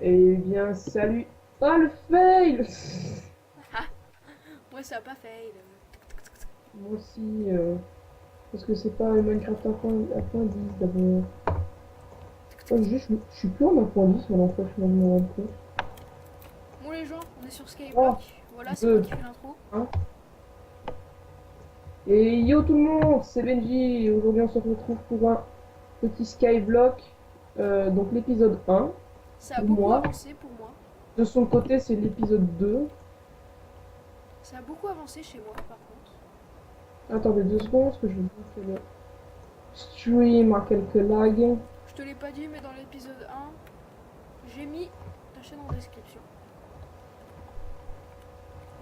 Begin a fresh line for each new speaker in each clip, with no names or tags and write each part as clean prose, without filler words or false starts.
Eh bien, salut. Ah, le fail!
Ah, moi ça a pas fail.
Moi aussi, parce que c'est pas le Minecraft 1.10 d'abord. Oh, je suis plus en 1.10 maintenant, franchement, je me rends compte.
Bon les gens, on est sur Skyblock.
3,
Voilà, c'est moi
2,
qui fais l'intro.
1. Et yo tout le monde, c'est Benji. Aujourd'hui, on se retrouve pour un petit Skyblock. Donc, l'épisode 1,
Ça a
pour
beaucoup
moi.
avancé pour moi.
De son côté, c'est l'épisode 2.
Ça a beaucoup avancé chez moi par contre.
Attendez 2 secondes, parce que je vais vous faire le stream à quelques lags.
Je te l'ai pas dit, mais dans l'épisode 1, j'ai mis ta chaîne en description.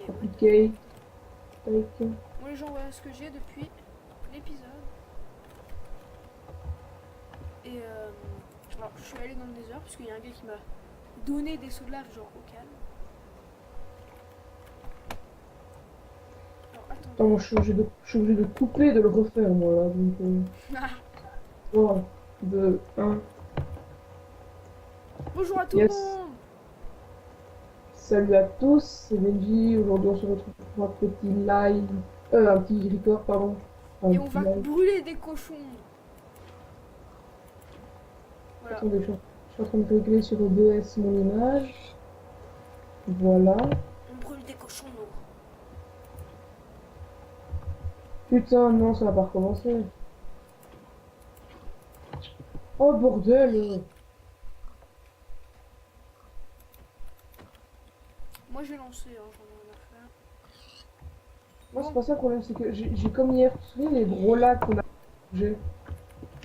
Et what the fuck.
Compliqué. Tac.
Moi les gens, voilà ce que j'ai depuis l'épisode. Et alors, je suis allée dans le Nether parce qu'il y a un gars qui m'a donné des sauts de lave genre au calme. Alors
Attends,
attendez.
moi, je suis obligé de couper, de le refaire, moi, là. Donc, 3, 2, 1.
Bonjour à tout le
Yes.
monde.
Salut à tous, c'est Benji. Aujourd'hui, on se retrouve pour un petit live. Un petit record, pardon. Un
Et on
petit
va
live.
brûler des cochons. Voilà.
Attendez, je suis en train de régler sur OBS mon image. Voilà.
On brûle des cochons lourds.
Putain, non, ça va pas recommencer. Oh, bordel!
Moi j'ai lancé, hein, j'en ai rien à faire.
Moi, c'est
Bon,
pas ça le problème, c'est que j'ai comme hier, tu te souviens, les gros lags qu'on a bougé.
ouais,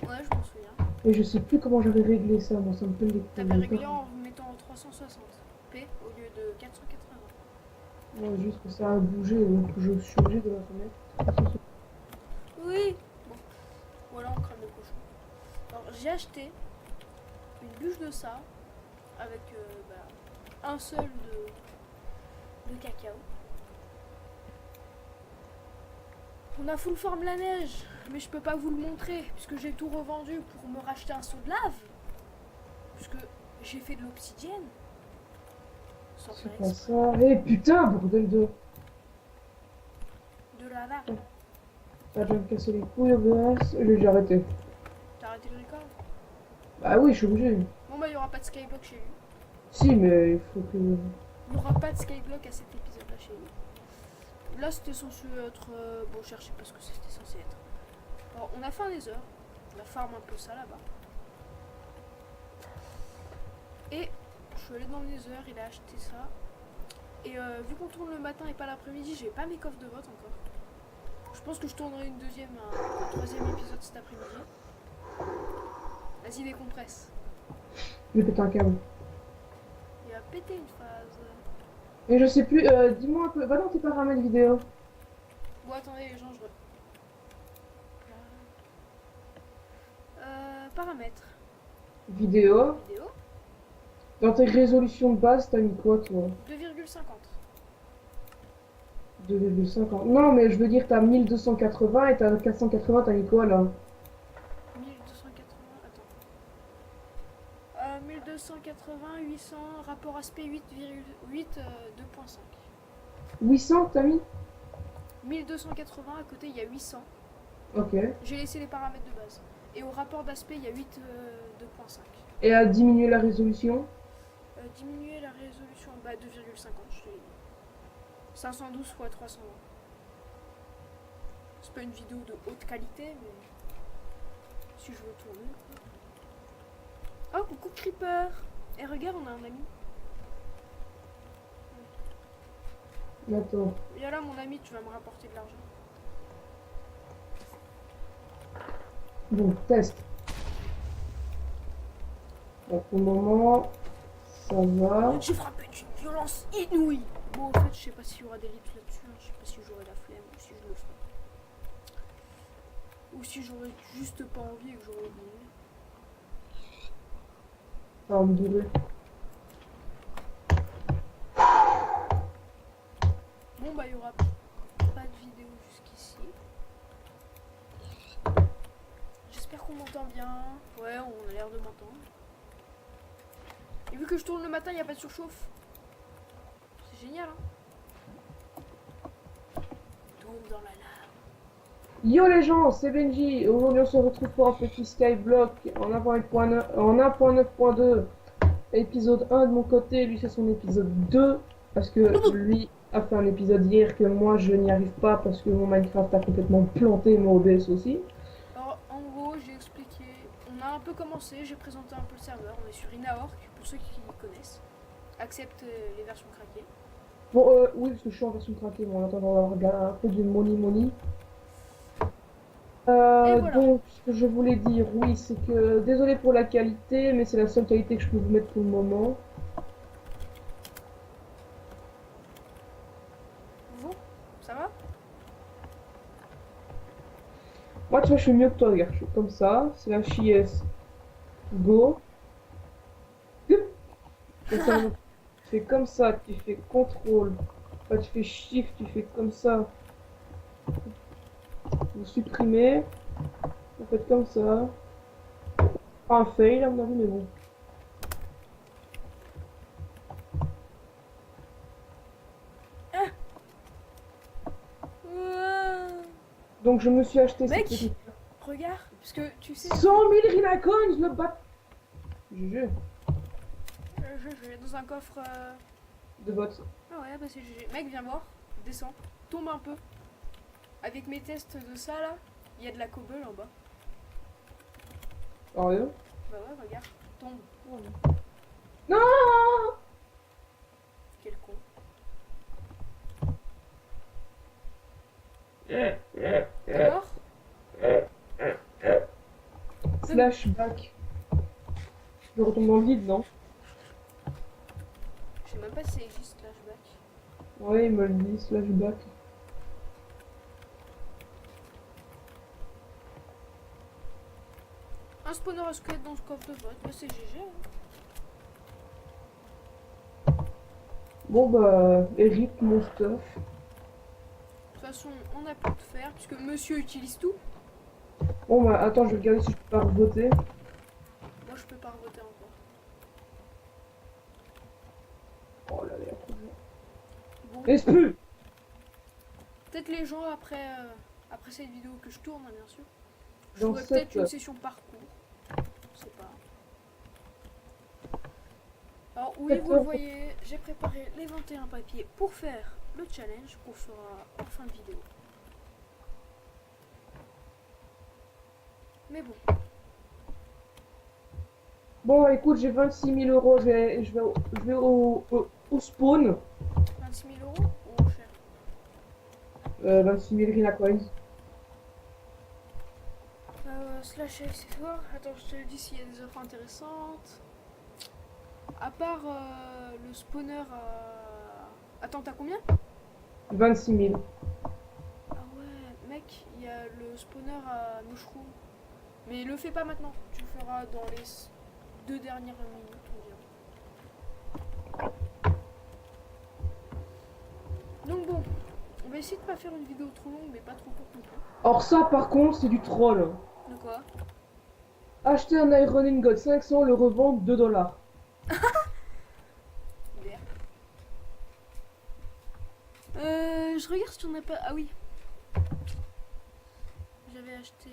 je m'en souviens.
Et je sais plus comment j'avais réglé ça, moi, ça me pèle les
T'avais
couilles.
réglé en mettant en 360p au lieu de 480.
Ouais, juste que ça a bougé, donc je suis obligé de la remettre.
Oui. Bon, voilà, on crame le cochon. Alors j'ai acheté une bûche de ça avec un seul de cacao. On a full forme la neige, mais je peux pas vous le montrer puisque j'ai tout revendu pour me racheter un seau de lave. Puisque j'ai fait de l'obsidienne. Sans
C'est
faire
pas
exprès.
ça. Eh putain, bordel de.
De lava.
Ça vient de casser les couilles, OBS. J'ai arrêté.
T'as arrêté le record?
Bah oui, je suis obligé.
Bon bah il y aura pas de skyblock chez lui.
Si, mais il faut que.
Il n'y aura pas de skyblock à cet épisode là chez lui. Là c'était censé être... bon je cherchais pas ce que c'était censé être. Alors on a fait un nether. On a farm un peu ça là-bas. Et je suis allée dans le nether, il a acheté ça. Et vu qu'on tourne le matin et pas l'après-midi, j'ai pas mes coffres de vote encore. Je pense que je tournerai un troisième épisode cet après-midi. Vas-y décompresse.
Je vais péter un câble.
Il va péter une phase.
Et je sais plus, dis-moi un peu. Va dans tes paramètres vidéo.
Bon attendez les gens, je... Paramètres.
Vidéo.
Vidéo.
Dans tes résolutions de base, t'as mis quoi, toi?
2,50.
2,50. Non, mais je veux dire, t'as 1280 et t'as 480, t'as mis quoi, là?
1280, attends. 1280, 800, rapport aspect 8,8, 2.5.
800, t'as mis?
1280, à côté il y a 800.
Ok.
J'ai laissé les paramètres de base. Et au rapport d'aspect il y a 8, 2.5.
Et à diminuer la résolution?
Diminuer la résolution, bah 2,50, je te l'ai dit. 512 x 320. C'est pas une vidéo de haute qualité, mais si je veux tourner. Oh, coucou Creeper! Et regarde, on a un ami.
Attends.
Et là, mon ami, tu vas me rapporter de l'argent.
Bon, test. Donc, pour le moment, ça va.
J'ai frappé d'une violence inouïe. Bon, en fait, je sais pas s'il y aura des lips là-dessus. Hein. Je sais pas si j'aurai la flemme ou si je le ferai. Ou si j'aurais juste pas envie et que j'aurais oublié.
Ça va me durer.
Bon, bah, il y aura pas de vidéo jusqu'ici. J'espère qu'on m'entend bien. Ouais, on a l'air de m'entendre. Et vu que je tourne le matin, il n'y a pas de surchauffe. C'est génial, hein. Tombe dans la lave.
Yo les gens, c'est Benji. Aujourd'hui on se retrouve pour un petit Skyblock en 1.9.2. Épisode 1 de mon côté, lui c'est son épisode 2. Parce que lui a fait un épisode hier que moi je n'y arrive pas parce que mon Minecraft a complètement planté mon OBS aussi.
Alors, en gros, j'ai expliqué. On a un peu commencé, j'ai présenté un peu le serveur. On est sur Inaork, pour ceux qui connaissent. Accepte les versions craquées.
Bon, oui, parce que je suis en version craquée, mais en attendant, on va regarder un peu de money.
Et voilà.
Donc, ce que je voulais dire, oui, c'est que désolé pour la qualité, mais c'est la seule qualité que je peux vous mettre pour le moment.
Vous, ça va?
Moi, tu vois, je suis mieux que toi, regarde, je suis comme ça, c'est la JS Go. Et ça, tu fais comme ça, tu fais contrôle, enfin, tu fais shift, tu fais comme ça, vous supprimez, vous faites comme ça. Pas un fail, à mon avis, mais bon. Donc, je me suis acheté cette
Mec,
petite...
regarde, parce que tu sais.
100 000 Rhinacoins, le bat... GG.
Je vais dans un coffre.
De vote.
Ah ouais, bah c'est GG. Mec, viens voir, descends, tombe un peu. Avec mes tests de ça là, il y a de la cobble en bas.
Sérieux?
Bah ouais, regarde, tombe.
Non!
Quel con. Alors
Flashback. Je retombe dans le vide, non?
Je sais même pas si ça existe, flashback.
Ouais, il me le dit, flashback.
Un spawner à squelette dans ce coffre de vote, bah c'est GG. Hein.
Bon bah, Eric, mon stuff.
De toute façon, on a plus de fer, puisque monsieur utilise tout.
Bon bah, attends, je vais regarder si je peux pas voter.
Moi je peux pas revoter encore.
Oh là là, trop bien.
Bon,
Laisse plus!
peut-être les gens après cette vidéo que je tourne, hein, bien sûr. Je
Dans
ferai peut-être
cette-
une session parcours. Je sais pas. Alors oui,
Cette
vous le
heure-
voyez, j'ai préparé les 21 papiers pour faire le challenge qu'on fera en fin de vidéo. Mais bon,
Bon, écoute, j'ai 26 000 euros, je vais au spawn.
26 000 euros ou cher?
26 000 Rhinacoins.
Slash accessoires, attends, je te le dis s'il y a des offres intéressantes. À part le spawner à... Attends, t'as combien?
26 000.
Ah ouais, mec, il y a le spawner à Mushroom. Mais le fais pas maintenant, tu le feras dans les 2 dernières minutes environ. Donc bon, on va essayer de pas faire une vidéo trop longue mais pas trop courte non plus.
Or ça, par contre, c'est du troll.
De quoi?
Acheter un Iron Ingot 500, le revendre 2 $.
Merde. Je regarde si on n'a pas... Ah oui. J'avais acheté...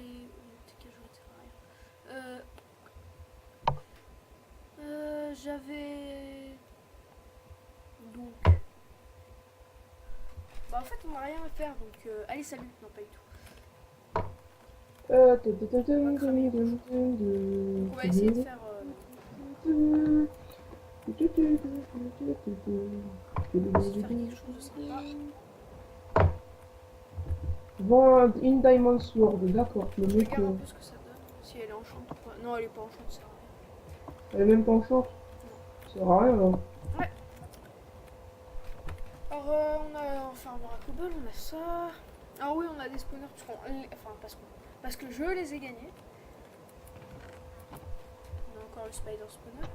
J'avais... Donc... Bah en fait on n'a rien à faire donc... Allez salut, non pas du tout. On va essayer de faire... essayer de faire quelque chose de sympa.
Vend une Diamond Sword, d'accord. Le
Je
mec,
regarde un peu ce que ça donne. Si elle est enchantée ou pas. Non elle est pas enchantée, ça sert à rien.
elle est même pas enchantée. Ça sert à rien, là.
Ouais. Alors on a enfin un Cobble, on a ça. Ah oui on a des spawners parce que je les ai gagnés. On a encore le spider spawner.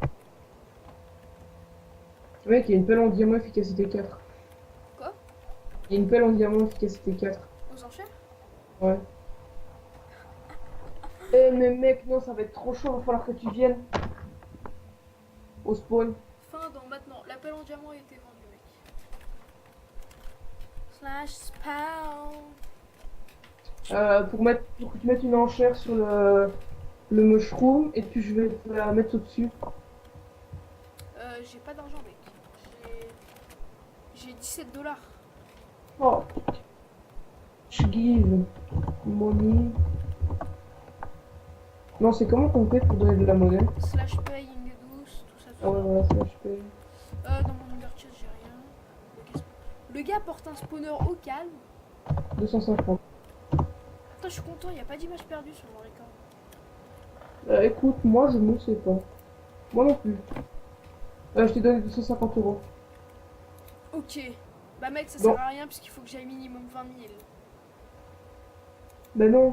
Le mec, il y a une pelle en diamant efficacité 4.
Quoi?
Il y a une pelle en diamant efficacité 4.
Aux enchères?
Ouais. Eh mais mec, non, ça va être trop chaud, va falloir que tu viennes. au spawn.
Fin dans maintenant. L'appel en diamant a été vendu, mec. Slash spawn.
Pour que tu mettes une enchère sur le mushroom et puis je vais te la mettre au-dessus.
J'ai pas d'argent, mec. J'ai 17 $.
Oh, je give money. Non, c'est comment qu'on fait pour donner de la monnaie?
Slash pay in the douce, tout ça, tout
Ah ouais,
ça.
voilà, ça je paye.
Dans mon under chest, j'ai rien. Le gars porte un spawner au calme.
250.
Putain, je suis content, il n'y a pas d'image perdue sur mon record.
Écoute, moi je ne sais pas. Moi non plus. Je t'ai donné 250 €.
Ok. Bah mec, ça
Bon.
sert à rien puisqu'il faut que j'aille minimum 20 000.
Mais non,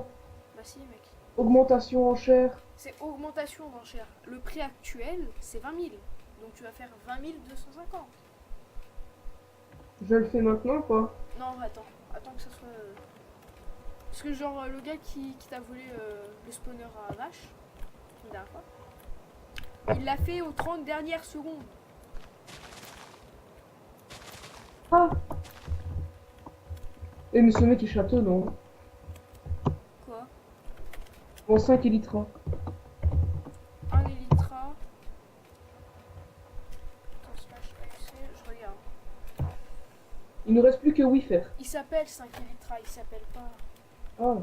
Bah si, mec.
augmentation enchère.
C'est augmentation d'enchère. Le prix actuel, c'est 20 000. Donc tu vas faire 20 250.
Je le fais maintenant ou pas?
Non, attends. Attends que ça soit... Parce que genre, le gars qui t'a volé le spawner à vache, la dernière fois, il l'a fait aux 30 dernières secondes.
Ah. Eh mais ce mec est château, non?
Quoi?
En 5 élytras.
Un Elytra. Attends, slash AUC, je regarde.
Il ne reste plus que Wi-Fi.
Il s'appelle 5 Elytra, il s'appelle pas...
Ah.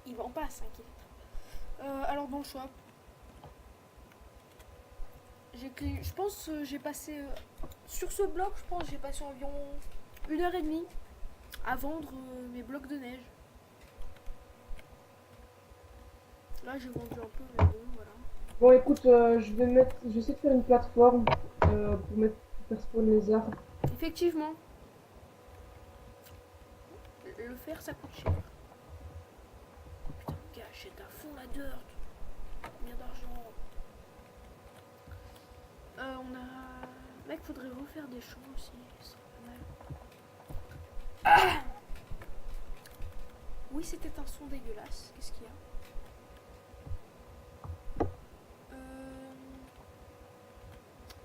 Il vend pas 5 Elytra. Alors dans le shop, je pense j'ai passé... sur ce bloc, je pense j'ai passé environ 1h30 à vendre mes blocs de neige. Là j'ai vendu un peu, mais bon, voilà.
Bon écoute, je vais essayer de faire une plateforme pour faire spawn les arbres.
Effectivement, le fer ça coûte cher. Putain, gars, j'achète à fond la dirt. Combien d'argent? On a... Mec, faudrait refaire des champs aussi. C'est pas mal. Ah, oui, c'était un son dégueulasse. Qu'est-ce qu'il y a?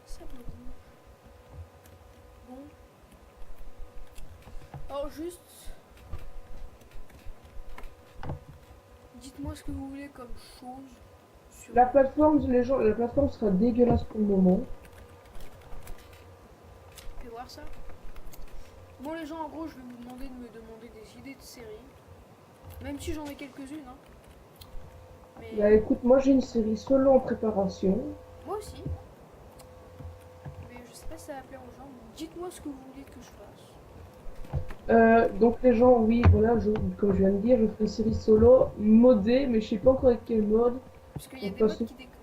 Ça me bouge. Bon. Alors juste... Dites-moi ce que vous voulez comme chose. Sur...
La plateforme sera dégueulasse pour le moment.
Fais voir ça. Bon les gens, en gros, je vais vous demander de me demander des idées de séries. Même si j'en ai quelques-unes, hein. Mais...
Bah écoute, moi j'ai une série solo en préparation.
Moi aussi. Mais je sais pas si ça va plaire aux gens. Dites-moi ce que vous voulez que je fasse.
Donc les gens, oui, voilà, comme je viens de dire, je ferai une série solo modée, mais je sais pas encore avec quel mode.
Parce qu'il y a
Donc,
des modes
parce que-
qui déconnent.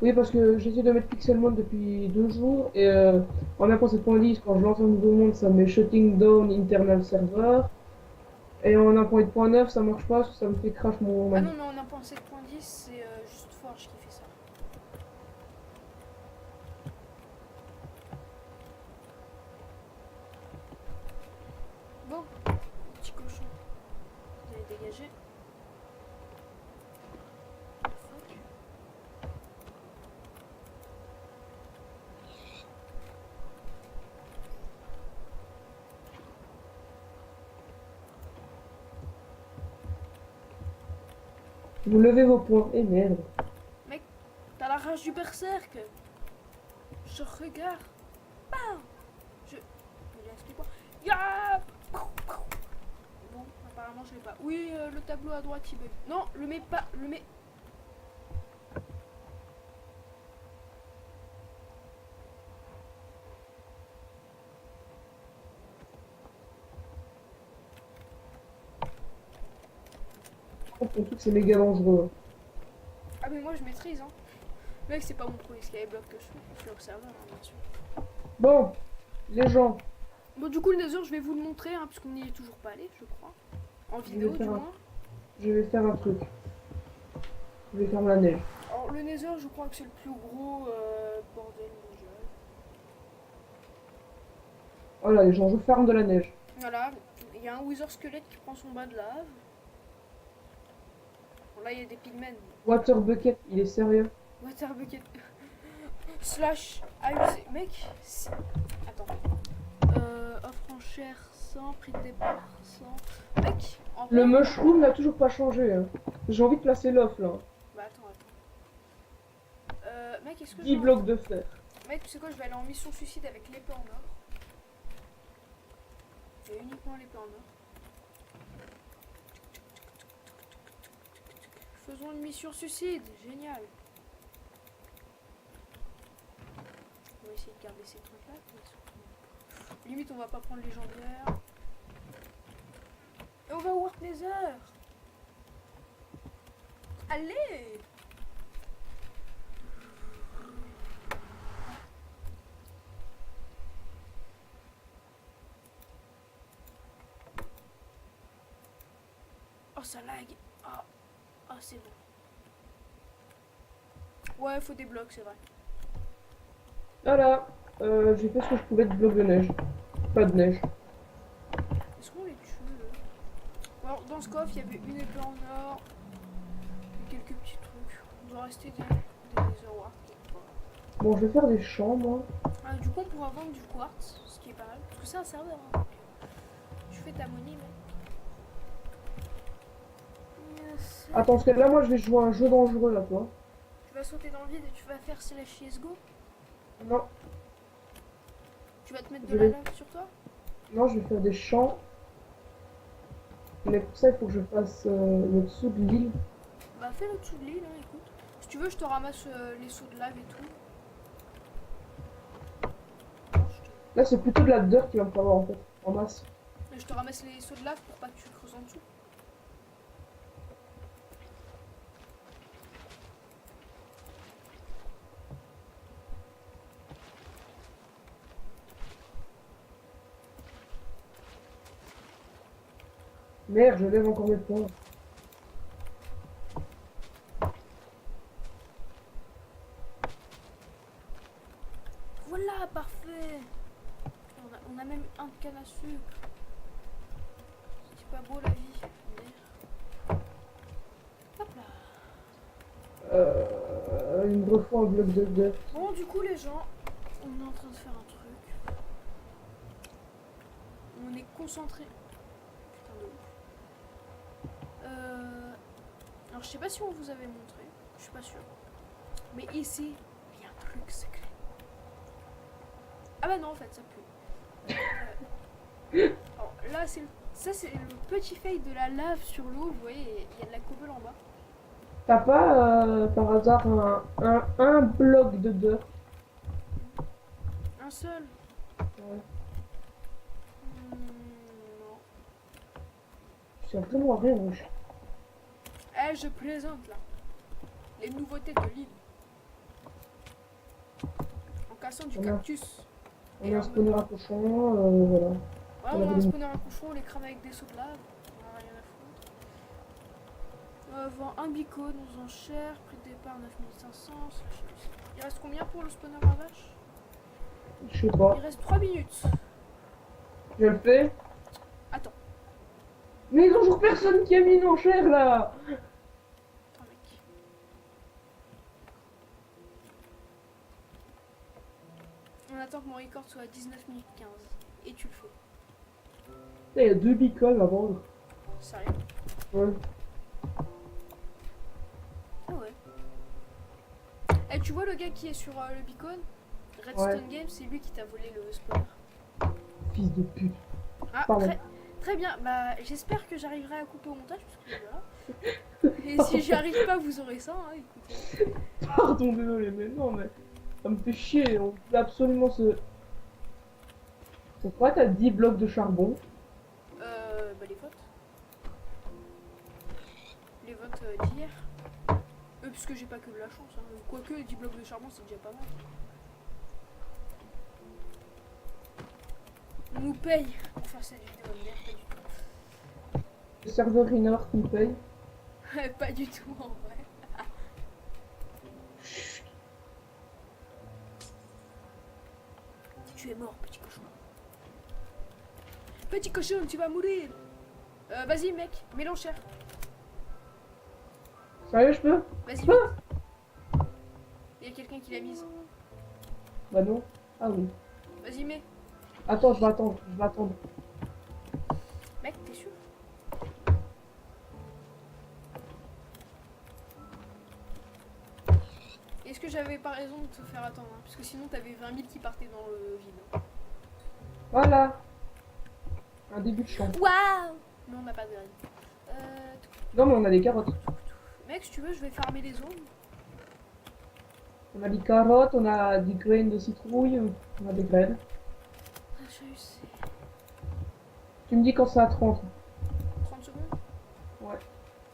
Oui, parce que j'essaie de mettre Pixel Mode depuis 2 jours et en 1.7.10, quand je lance un nouveau monde, ça met shutting down internal server. Et en 1.8.9, ça marche pas parce que ça me fait crash mon.
Ah non, mais en 1.7.10, c'est juste Forge qui fait ça. Bon, petit cochon. Vous allez dégager. Fuck.
Vous levez vos poings. Et merde.
Mec, t'as la rage du berserk. Je regarde. Bam. Je... Mais laisse les points. Ya. Bon, apparemment je l'ai pas. Oui, le tableau à droite il bug. Non, le mets pas, le mets...
Ton truc, c'est méga dangereux.
Ah mais moi je maîtrise, hein. Mec, c'est pas mon premier skyblock que je suis observeur, hein, bien sûr.
Bon, les gens,
Bon, du coup, le Nether, je vais vous le montrer, hein, puisqu'on n'y est toujours pas allé, je crois. En vidéo, du
faire un-
moins.
je vais faire un truc. Je vais faire la neige.
Alors, le Nether, je crois que c'est le plus gros bordel mondial.
Voilà, les gens, je farme de la neige.
Voilà, il y a un Wither squelette qui prend son bas de lave. Bon, là, il y a des pigmen.
Water bucket, il est sérieux.
Water bucket. Slash abusé. Mec, attends. Offre en chair 100, prix de départ 100. Mec, en vrai.
Le mushroom n'a toujours pas changé. Hein. J'ai envie de placer l'off là.
Bah attends. Mec, est-ce que
10 blocs de fer.
Mec, tu sais quoi, je vais aller en mission suicide avec l'épée en or. Et uniquement l'épée en or. Faisons une mission suicide, génial. On va essayer de garder ces trucs là. Limite on va pas prendre légendaire. Et on va au Warp Nether. Allez. Oh ça lag. Ah c'est bon. Ouais faut des blocs c'est vrai.
Voilà. J'ai fait ce que je pouvais de blocs de neige. Pas de neige.
Est-ce qu'on les tue alors, dans ce coffre il y avait une épée en or. Et quelques petits trucs. On doit rester des netherworks.
Bon, je vais faire des champs, moi.
Ah, du coup on pourra vendre du quartz, ce qui est pas mal. Parce que c'est un serveur. Hein. Tu fais ta monnaie mec. Yes.
Attends, parce que là, moi, je vais jouer à un jeu dangereux, là, toi.
Tu vas sauter dans le vide et tu vas faire slash CSGO.
Non,
Tu vas te mettre de
Je
la
vais-
lave sur toi.
non, je vais faire des champs. Mais pour ça, il faut que je fasse le dessous de l'île.
Bah fais le dessous de l'île, hein, écoute. Si tu veux je te ramasse les seaux de lave et tout. Non,
Là, c'est plutôt de la dirt qu'il va me falloir, en fait, en masse.
je te ramasse les seaux de lave pour pas que tu creuses en dessous.
Merde, je lève encore mes points.
Voilà, parfait. On a même un canne à sucre. C'est pas beau la vie. Merde. Hop là.
Il me refaut un bloc de dirt.
Bon, du coup, les gens, on est en train de faire un truc. On est concentré. Putain de ouf. Alors, je sais pas si on vous avait montré. Je suis pas sûre. Mais ici, il y a un truc secret. Ah bah non, en fait, ça pue. Alors, là, ça, c'est le petit fake de la lave sur l'eau. Vous voyez, il y a de la cobble en bas.
T'as pas, par hasard, un bloc de dirt?
Un seul.
Ouais.
Non.
C'est vraiment rien, rouge.
Eh, je plaisante là. Les nouveautés de l'île. En cassant du
On a-
cactus.
On a un spawner à cochon, voilà.
Ouais,
on
on a
avait
un
des-
spawner à cochon, on les crame avec des seaux de lave. On a rien à foutre. Vend un bico aux enchères, prix de départ 9500. Il reste combien pour le spawner à vache?
Je sais pas.
Il reste 3 minutes.
Je le fais.
Attends,
Mais il y a toujours personne qui a mis une enchère, là.
attends mec. On attend que mon record soit à 19 minutes 15. Et tu le fais.
Là, il y a 2 bicoles à vendre.
Sérieux?
Ouais.
Ah ouais. Eh, tu vois le gars qui est sur le beacon? Redstone
Ouais.
Games, c'est lui qui t'a volé le spawner.
Fils de pute.
Ah,
Pardon.
très bien. Bah, j'espère que j'arriverai à couper au montage, parce que voilà. Et si j'y arrive pas, vous aurez ça, hein, écoutez.
Pardon, désolé, mais non, mais ça me fait chier. On peut absolument se. Pourquoi t'as 10 blocs de charbon?
Bah, les votes. Les votes d'hier. Puisque j'ai pas que de la chance, hein. Quoique, 10 blocs de charbon, c'est déjà pas mal. On nous paye pour faire cette vidéo de merde, pas du tout.
Le serveur Inner qui me paye.
Pas du tout, en vrai. Tu es mort, petit cochon. Petit cochon, tu vas mourir. Vas-y, mec, mets l'enchère.
Sérieux, je peux?
Vas-y, vite. Il y a quelqu'un qui l'a mise.
Bah non. Ah oui.
Vas-y, mets.
Attends, je vais attendre. Je vais attendre.
Mec, t'es sûr? Est-ce que j'avais pas raison de te faire attendre hein, parce que sinon t'avais 20 000 qui partaient dans le vide.
Voilà. Un début de champ.
Waouh! Mais on n'a pas de graines.
Non, mais on a des carottes.
Mec, si tu veux, je vais farmer les zones.
On a des carottes, on a des graines de citrouille, on a des graines.
Ah, je sais.
Tu me dis quand c'est à 30.
30 secondes?
Ouais.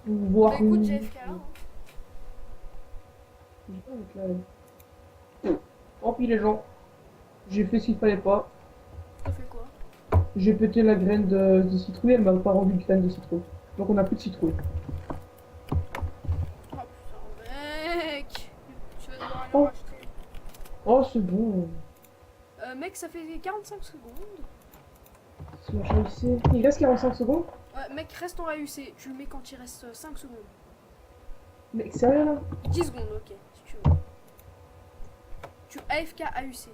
Voire
Bah écoute,
une-
j'ai FK là. Hein.
Je sais pas avec la- Tant pis les gens. J'ai fait ce qu'il fallait pas.
T'as fait quoi?
J'ai pété la graine de citrouille, elle m'a pas rendu de graine de citrouille. Donc on a plus de citrouille.
Oh putain, mec! Tu vas devoir aller
Oh.
en racheter.
Oh c'est bon.
Mec, ça fait 45 secondes.
C'est ma ici. Il reste 45 secondes.
Ouais, mec, reste en AUC. Tu le mets quand il reste 5 secondes.
Mais sérieux là?
10 secondes, ok, si tu veux. Tu AFK AUC.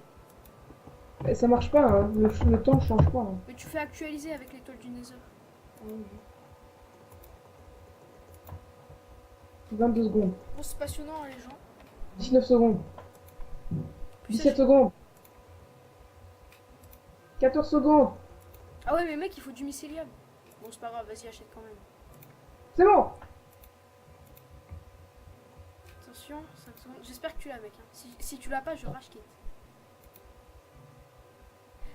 Mais ça marche pas, hein. Le temps change pas. Hein.
Mais tu fais actualiser avec l'étoile du Nether.
22 secondes.
Bon, c'est passionnant, hein, les gens.
19 secondes.
Plus
17
ça,
secondes. 14 secondes.
Ah ouais, mais mec, il faut du mycélium. Bon, c'est pas grave, vas-y, achète quand même.
C'est bon.
Attention, 5 secondes. J'espère que tu l'as, mec. Hein. Si tu l'as pas, je rage quitte.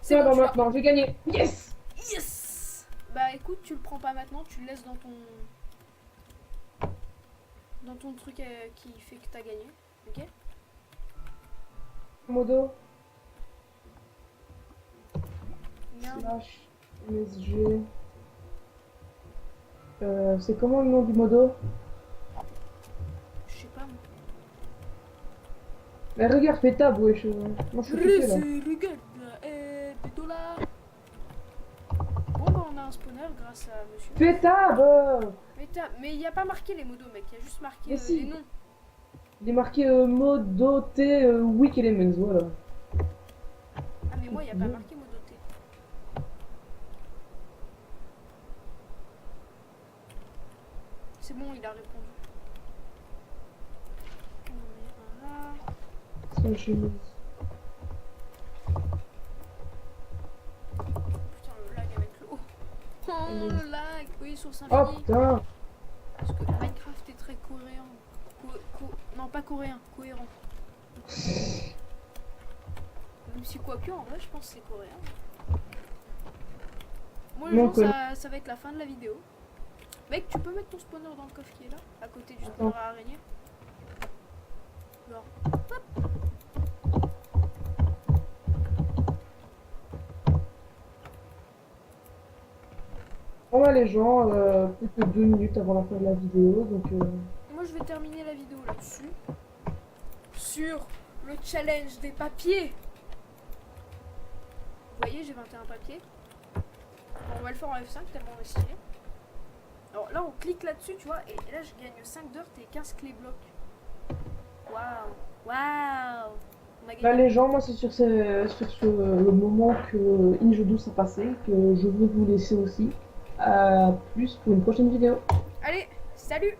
C'est
bon,
bon
tu l'as.
maintenant, j'ai gagné. Yes.
Yes! Bah écoute, tu le prends pas maintenant, tu le laisses dans ton. Dans ton truc qui fait que t'as gagné. Ok?
Modo.
Merde.
Slash MSG. C'est comment le nom du modo?
Je sais pas moi.
Mais regarde, fais tab, wesh. Moi je suis occupé là.
Regarde, plutôt là. Bon bah on a un spawner grâce à monsieur.
Fais tab.
Mais il y a pas marqué les modos mec, il y a juste marqué
Mais si.
les noms.
Il est marqué modo T weak elements, voilà.
Ah mais moi il y a pas marqué modo T. C'est bon, il a répondu. On met un là.
Slash MSG.
Putain le lag avec le haut. Oh le lag, oui source
Oh
infinie.
putain.
Parce que Minecraft est très coréen. Non pas coréen, cohérent. Même si quoi que en vrai je pense que c'est coréen. Moi les
Non,
gens ça va être la fin de la vidéo. Mec tu peux mettre ton spawner dans le coffre qui est là, à côté du spawner à araignée. Genre.
Voilà les gens, plus que 2 minutes avant la fin de la vidéo, donc
Moi je vais terminer la vidéo là-dessus. Sur le challenge des papiers. Vous voyez j'ai 21 papiers. Bon, on va le faire en F5 tellement on est stylé. Alors là on clique là-dessus tu vois et là je gagne 5 dirt et 15 clés blocs. Waouh. Waouh. On a
là
gagné.
les gens, moi c'est sur ce moment que Inge12 a passé, que je veux vous laisser aussi. À plus pour une prochaine vidéo.
Allez, salut.